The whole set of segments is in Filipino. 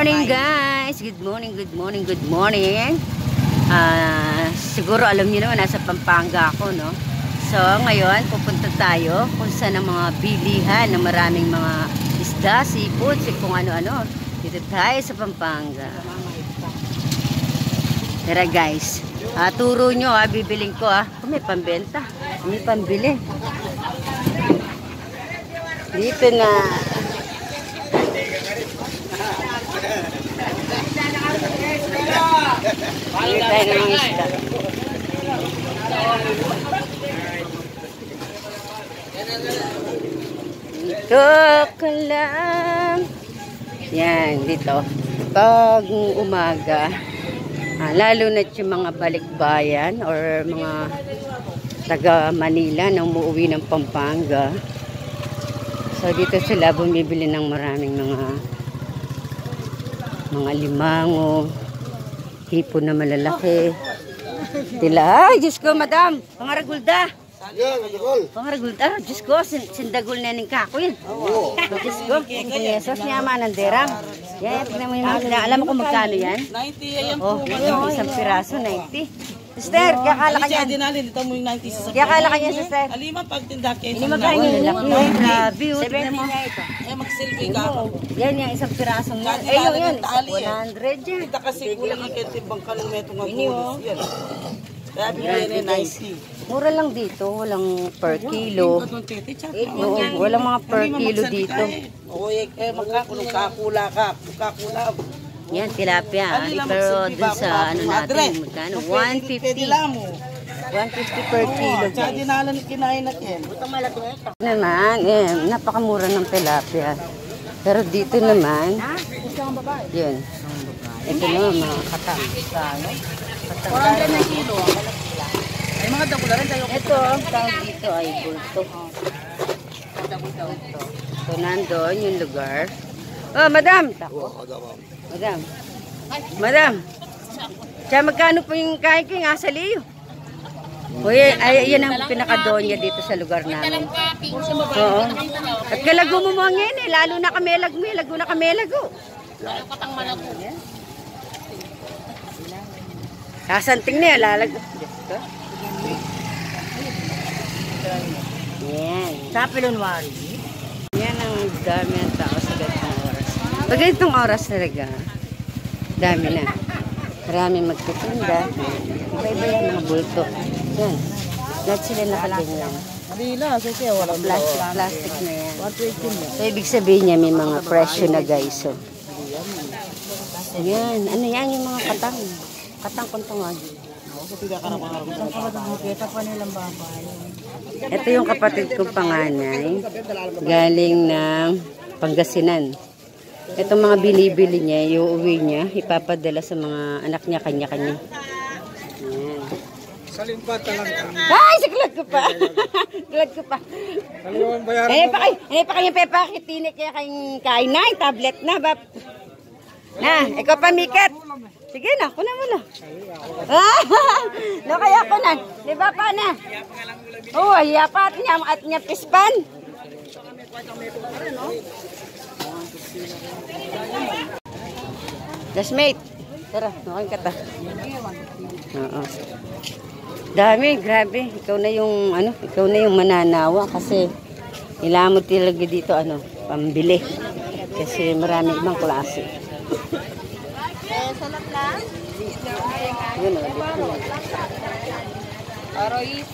Morning guys! Good morning, good morning, good morning. Siguro alam niyo naman, nasa Pampanga ako, no? So, ngayon, pupunta tayo kung saan ang mga bilihan ng maraming mga isda, seafood, kung ano-ano. Dito tayo sa Pampanga. Tara guys, turo nyo bibiling ko kung may pambenta, may pambili. Dito na. Dito tayo ng isda. Dito ka lang. Yan, dito. Pag umaga, lalo na yung mga balikbayan or mga taga Manila na umuwi ng Pampanga. So dito sila bumibili ng maraming mga limango, hipon na malalaki. Tila, ay Diyos ko madam, pangaragulda. Pangaragulda, Diyos ko, sindagul na ning kako yun. Diyos ko, yesos niya mananderang. Yan, tignan mo yung mga, alam mo kung magkano yan? 90, ayan po. Isang piraso, 90. Sister, kaya kala kanya. Dito mo yung 90 sa Kaya kala kanya, sister. Alima pagtinda kayo. Hindi magkano yung laki. Grabe, tignan mo. Eh, magsilbi ka. Yan yung isang pirasong yan. Eh, yun, 100 yan. Kita kasi kulang ang kentibang ka ng metong magulos. Yan. Kaya bigyan na 90. Mura lang dito, walang per kilo. Oo, walang mga per kilo dito. Oo, magkakulong kakula ka. Kakula. Yan, tilapia. Pero dun sa ano natin, magkano? 150. 150 per kilo. Tsaka dinalan kinain natin. Naman, napakamura ng tilapia. Pero dito naman, yun. Ito naman, mga katang. 400 na kilo. Ay, mga dagula rin tayo. Ito, ang tawag dito ay bulto. So, nandun yung lugar. Oh, madam! Madam. Madam. Tsaka magkano po yung kain ko yung asaliyo? Uy, yan ang pinakadonya dito sa lugar namin. Oo. At kalago mo mga ngayon lalo na kamelag mo, lago na kamelago. Kasanting na yan, lalago. Yan. Sa Pilonwari. Yan ang dami ng tao sa ganitong oras. Pag ganitong oras talaga, dami na. Marami magtitinda. Iba-iba yan mga bulto. Yan. Lahat sila nakaganyan. Malila, kasi walang Plastic na yan. 120 So, ibig sabihin niya may mga presyo na guys. So, yan. Ano yan yung mga katang? Katang kuntungan. Ito yung kapatid kong panganay. Galing ng Pangasinan. Itong mga binibili niya, iuwi niya, ipapadala sa mga anak niya, kanya-kanya. Ayan. Salimpat talaga. Ay, siglag ko pa. Siglag ko pa. Ano pa kayong pepakitinik kaya kayong kain na, tablet na, bap. Na, ikaw pa, Miket. Sige na, kunan mo na. No, kaya kunan. Di ba pa na? Oo, hiyapat niya at niya pispan. Jasmate, tara, nakain ka ta. Oo. Dami, grabe. Ikaw na yung mananawa kasi ilamod talaga dito pambili. Kasi marami ibang klase. Salat lang? Yun dito.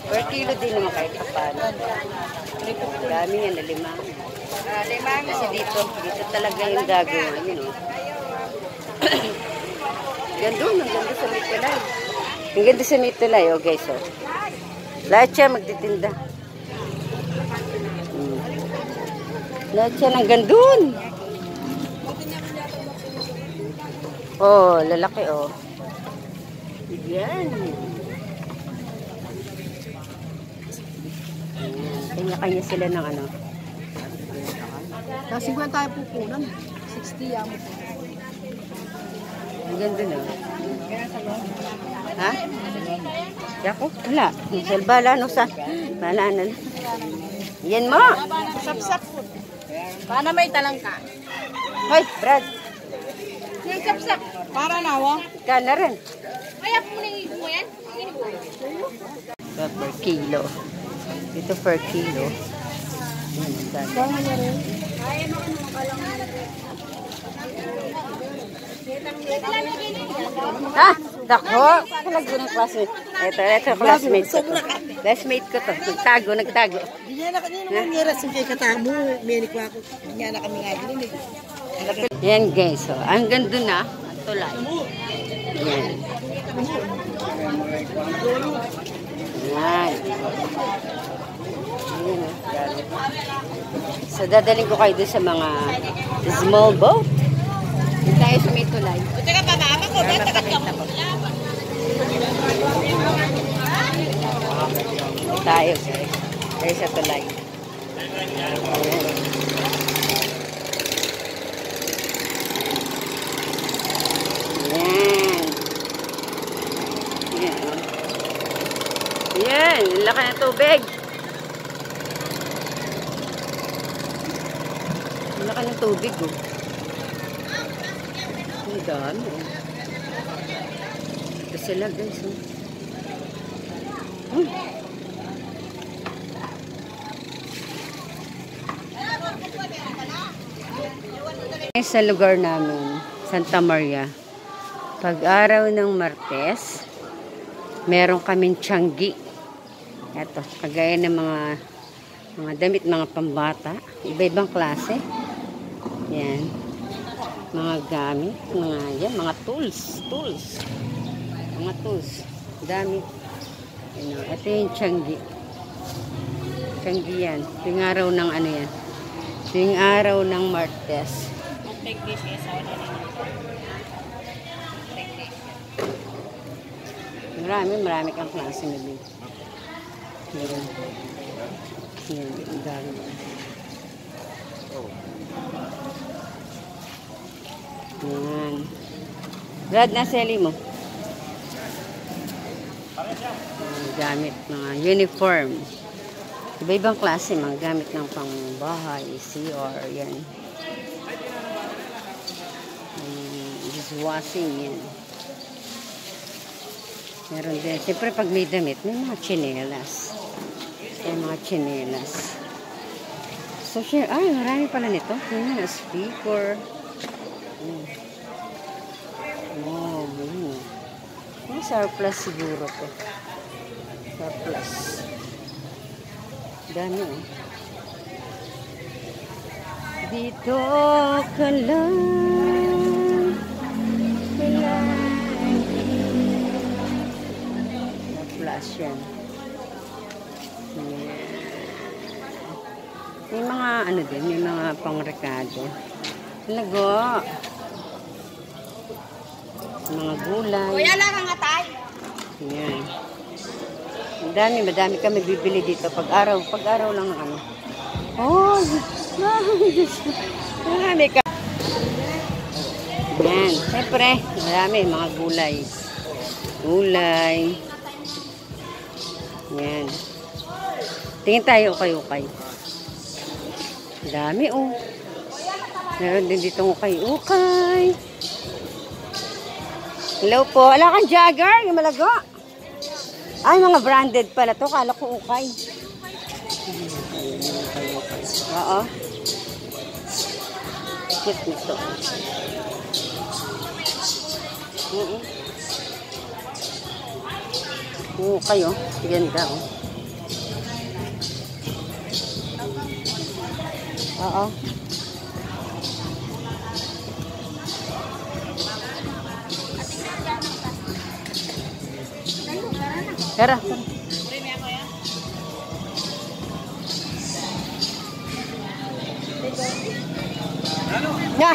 Per kilo din naman kahit paano. Dami yan na limang. Kasi dito talaga yung gagawin. Ang ganda sa Mitulay. Ang ganda sa Mitulay, guys. Lahat siya magtitinda. Lahat siya ng gandun. Oh, lalaki, Yan. Kanya-kanya sila ng Kasi 50 tayo pupunan. 60 yan mo. Ang ganda na. Ha? Yako? Wala. Salbala, Bala na. Yan mo. Sapsap po. Paano may talangka? Hoy, Brad. Para na, wa? Ika na rin. Kaya po mo yan? Ito per kilo. Ito per kilo. Ha? Dako? Talaga ng classmate. Ito classmate ko to. Classmate ko to. Nagtago. Di niya na kanina nangyara sa kay katamo. Menik ko ako. Di niya na kami nga din eh. Yan guys. So, hanggang doon na. Tulay. Yan. Yan. So, dadaling ko kayo doon sa mga small boat. Doon tayo sa may tulay. Teka, pamama ko. Ba't Papakita ko. Tayo guys. Tayo sa tulay. Yan, laki ng tubig. Laki ng tubig, oh. Ang dami, oh. Ito sila, guys, oh. Sa lugar namin, Santa Maria, pag-araw ng Martes, meron kaming tianggi. Ito, kagaya ng mga damit, mga pambata, iba-ibang klase. Yan. Mga gamit, mga tools. Mga tools. Dami. Ito yung tianggi. Tianggi yan. Ito yung araw ng ano yan. Ito yung araw ng Martes. Marami kang klase na din. Yan. Ang dami. Yan. Brad, naseli mo. Gamit, mga uniform. Iba-ibang klase, mga gamit ng pangbahay, CR, yan. Dishwashing, yan. Meron din. Siyempre, pag may damit, may mga tsinelas. May mga tsinelas. So, marami pala nito. Yan, speaker. May surplus siguro to. Surplus. Dami, oh. Dito ka lang. Surplus yan. May mga ano din, may mga pangrekado. Lago. Mga gulay. Kuya lang ang atay. Yan. Madami kami bibili dito pag araw lang ang ano. Oh, marami ka. Yan, siyempre, marami mga gulay. Yan. Tingin tayo ukay-ukay. Dami, oh. Meron din dito ukay-ukay. Hello po. Wala kang jagger, yung malago. Ay, mga branded pala to. Kala ko ukay. Oo. Cute nito. Ukay, oh. Ganda, oh. Oo. Tara. Ya.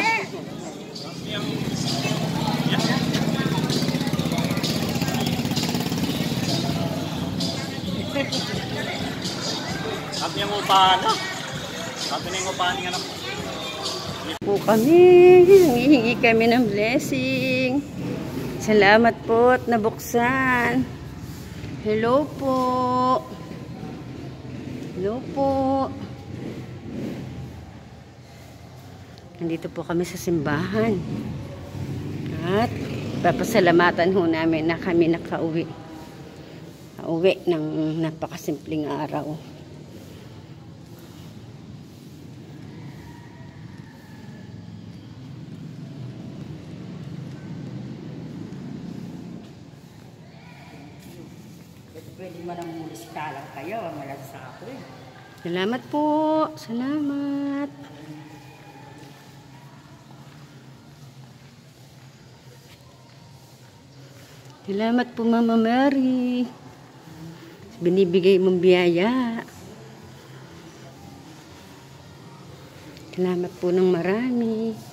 Sabi yung upahan na. Sabi na yung upahan nga naman. Po kami. Hihingi kami ng blessing. Salamat po at nabuksan. Hello po. Hello po. Nandito po kami sa simbahan. At Papasalamatan ho namin na kami nakauwi. Uwi ng napakasimpleng araw. Pwede mo nang mulis ka lang kayo. Malag sa ako eh. Salamat po. Salamat. Salamat po, Mama Mary. Binibigay mong biyaya. Salamat po ng marami.